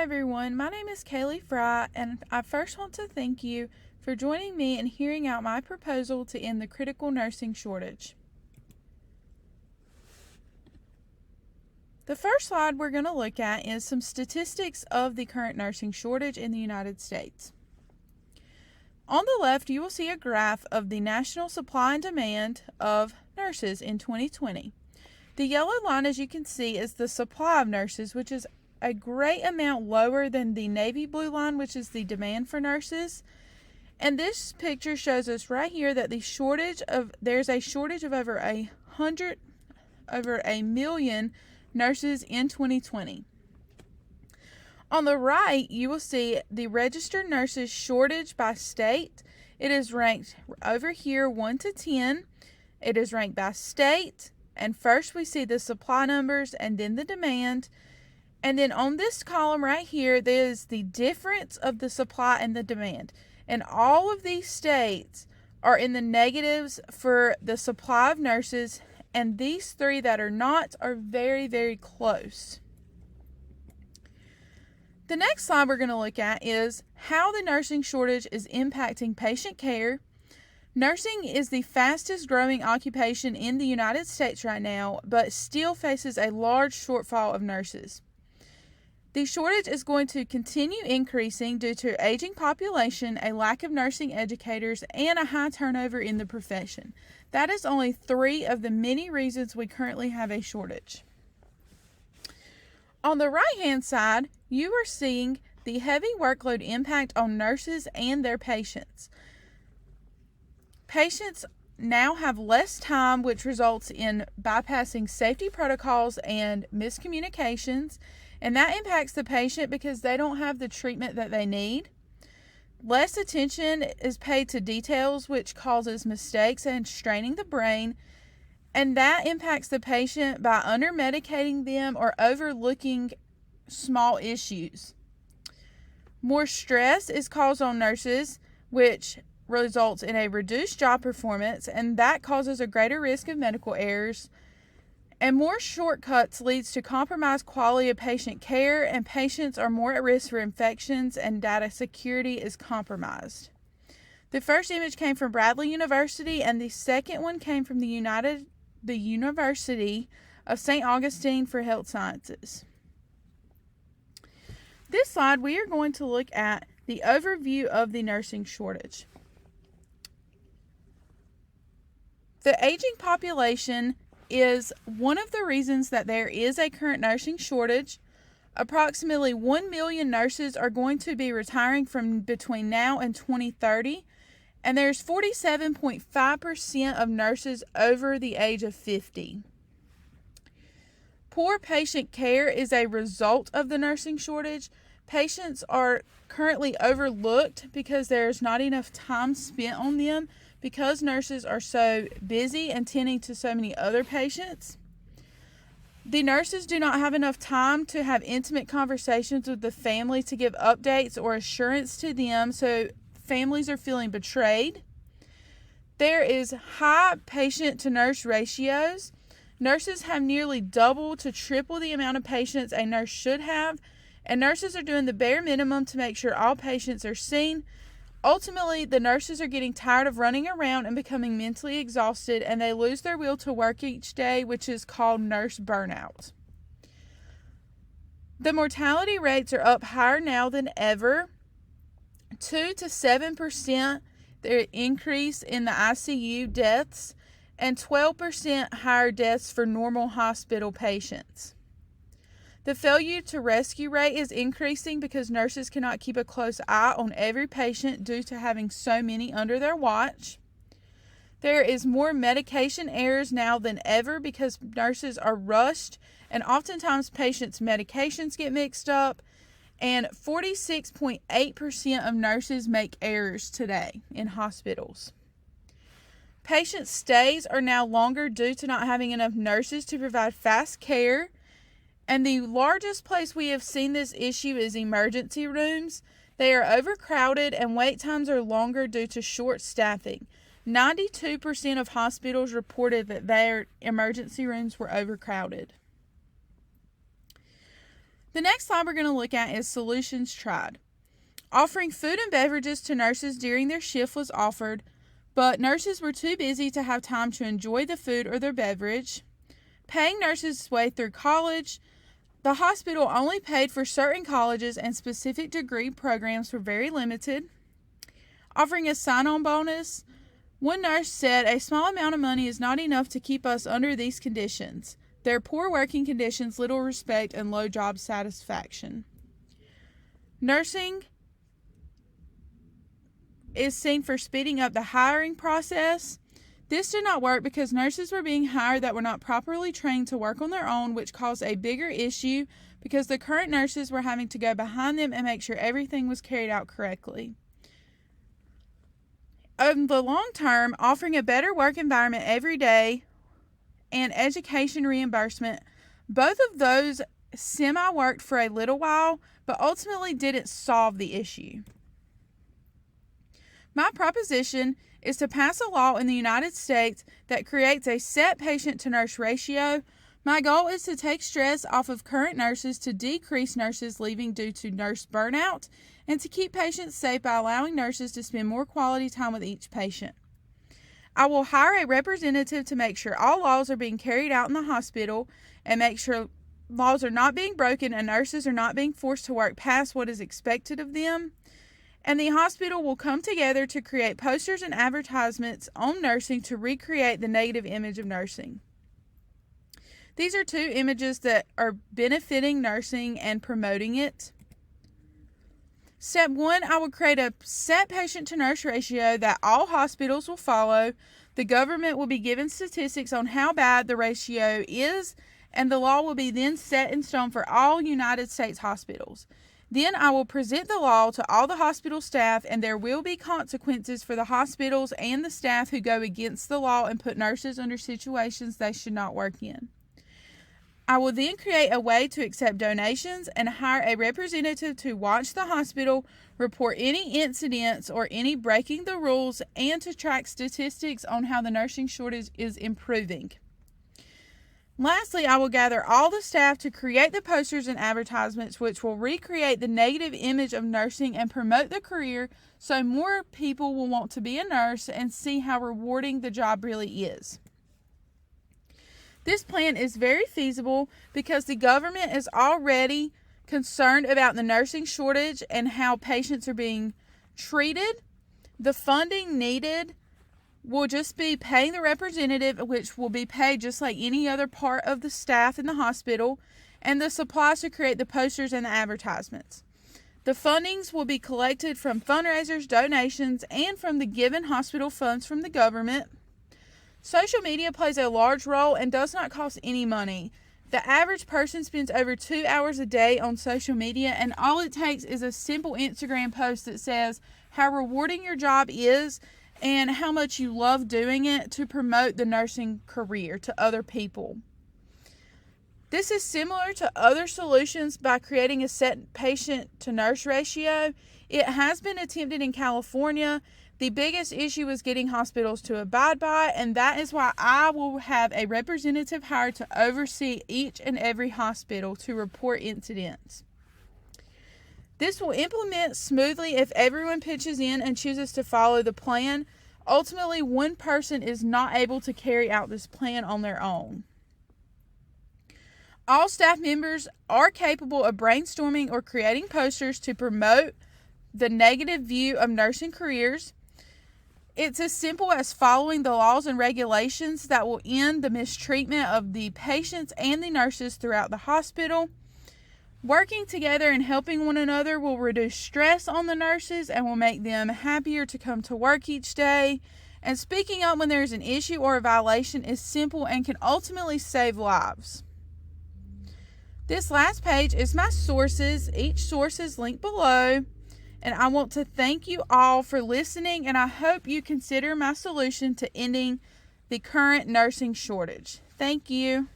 everyone, my name is Kaylee Fry, and I first want to thank you for joining me in hearing out my proposal to end the critical nursing shortage. The first slide we're going to look at is some statistics of the current nursing shortage in the United States. On the left, you will see a graph of the national supply and demand of nurses in 2020. The yellow line, as you can see, is the supply of nurses, which is a great amount lower than the navy blue line, which is the demand for nurses. And this picture shows us right here that there's a shortage of over a million nurses in 2020. On the right, you will see the registered nurses shortage by state. It is ranked over here 1 to 10. It is ranked by state. And first we see the supply numbers and then the demand. And then on this column right here, there is the difference of the supply and the demand. And all of these states are in the negatives for the supply of nurses. And these three that are not are very, very close. The next slide we're going to look at is how the nursing shortage is impacting patient care. Nursing is the fastest growing occupation in the United States right now, but still faces a large shortfall of nurses. The shortage is going to continue increasing due to aging population, a lack of nursing educators, and a high turnover in the profession. That is only 3 of the many reasons we currently have a shortage. On the right-hand side, you are seeing the heavy workload impact on nurses and their patients. Patients now have less time, which results in bypassing safety protocols and miscommunications, and that impacts the patient because they don't have the treatment that they need. Less attention is paid to details, which causes mistakes and straining the brain, and that impacts the patient by under-medicating them or overlooking small issues. More stress is caused on nurses, which results in a reduced job performance, and that causes a greater risk of medical errors. And more shortcuts leads to compromised quality of patient care, and patients are more at risk for infections, and data security is compromised. The first image came from Bradley University, and the second one came from the University of St. Augustine for Health Sciences. This slide, we are going to look at the overview of the nursing shortage. The aging population is one of the reasons that there is a current nursing shortage. Approximately 1 million nurses are going to be retiring from between now and 2030, and there's 47.5% of nurses over the age of 50. Poor patient care is a result of the nursing shortage. Patients are currently overlooked because there's not enough time spent on them, because nurses are so busy and tending to so many other patients. The nurses do not have enough time to have intimate conversations with the family to give updates or assurance to them, so families are feeling betrayed. There is high patient to nurse ratios. Nurses have nearly double to triple the amount of patients a nurse should have, and nurses are doing the bare minimum to make sure all patients are seen. Ultimately, the nurses are getting tired of running around and becoming mentally exhausted, and they lose their will to work each day, which is called nurse burnout. The mortality rates are up higher now than ever. 2 to 7% the increase in the ICU deaths, and 12% higher deaths for normal hospital patients. The failure to rescue rate is increasing because nurses cannot keep a close eye on every patient due to having so many under their watch. There is more medication errors now than ever because nurses are rushed, and oftentimes patients' medications get mixed up, and 46.8% of nurses make errors today in hospitals. Patient stays are now longer due to not having enough nurses to provide fast care. And the largest place we have seen this issue is emergency rooms. They are overcrowded and wait times are longer due to short staffing. 92% of hospitals reported that their emergency rooms were overcrowded. The next slide we're going to look at is solutions tried. Offering food and beverages to nurses during their shift was offered, but nurses were too busy to have time to enjoy the food or their beverage. Paying nurses' way through college. The hospital only paid for certain colleges, and specific degree programs were very limited. Offering a sign-on bonus. One nurse said, "A small amount of money is not enough to keep us under these conditions. Their poor working conditions, little respect, and low job satisfaction." Nursing is seen for speeding up the hiring process. This did not work because nurses were being hired that were not properly trained to work on their own, which caused a bigger issue because the current nurses were having to go behind them and make sure everything was carried out correctly. In the long term, offering a better work environment every day and education reimbursement, both of those semi-worked for a little while, but ultimately didn't solve the issue. My proposition is to pass a law in the United States that creates a set patient-to-nurse ratio. My goal is to take stress off of current nurses, to decrease nurses leaving due to nurse burnout, and to keep patients safe by allowing nurses to spend more quality time with each patient. I will hire a representative to make sure all laws are being carried out in the hospital and make sure laws are not being broken and nurses are not being forced to work past what is expected of them. And the hospital will come together to create posters and advertisements on nursing to recreate the negative image of nursing. These are two images that are benefiting nursing and promoting it. Step 1, I will create a set patient-to-nurse ratio that all hospitals will follow. The government will be given statistics on how bad the ratio is, and the law will be then set in stone for all United States hospitals. Then I will present the law to all the hospital staff, and there will be consequences for the hospitals and the staff who go against the law and put nurses under situations they should not work in. I will then create a way to accept donations and hire a representative to watch the hospital, report any incidents or any breaking the rules, and to track statistics on how the nursing shortage is improving. Lastly, I will gather all the staff to create the posters and advertisements which will recreate the negative image of nursing and promote the career so more people will want to be a nurse and see how rewarding the job really is. This plan is very feasible because the government is already concerned about the nursing shortage and how patients are being treated. The funding needed will just be paying the representative, which will be paid just like any other part of the staff in the hospital, and the supplies to create the posters and the advertisements. The fundings will be collected from fundraisers, donations, and from the given hospital funds from the government. Social media plays a large role and does not cost any money. The average person spends over 2 hours a day on social media, and all it takes is a simple Instagram post that says how rewarding your job is and how much you love doing it to promote the nursing career to other people. This is similar to other solutions by creating a set patient-to-nurse ratio. It has been attempted in California. The biggest issue is getting hospitals to abide by, and that is why I will have a representative hired to oversee each and every hospital to report incidents. This will implement smoothly if everyone pitches in and chooses to follow the plan. Ultimately, one person is not able to carry out this plan on their own. All staff members are capable of brainstorming or creating posters to promote the negative view of nursing careers. It's as simple as following the laws and regulations that will end the mistreatment of the patients and the nurses throughout the hospital. Working together and helping one another will reduce stress on the nurses and will make them happier to come to work each day. And speaking up when there is an issue or a violation is simple and can ultimately save lives. This last page is my sources. Each source is linked below. And I want to thank you all for listening, and I hope you consider my solution to ending the current nursing shortage. Thank you.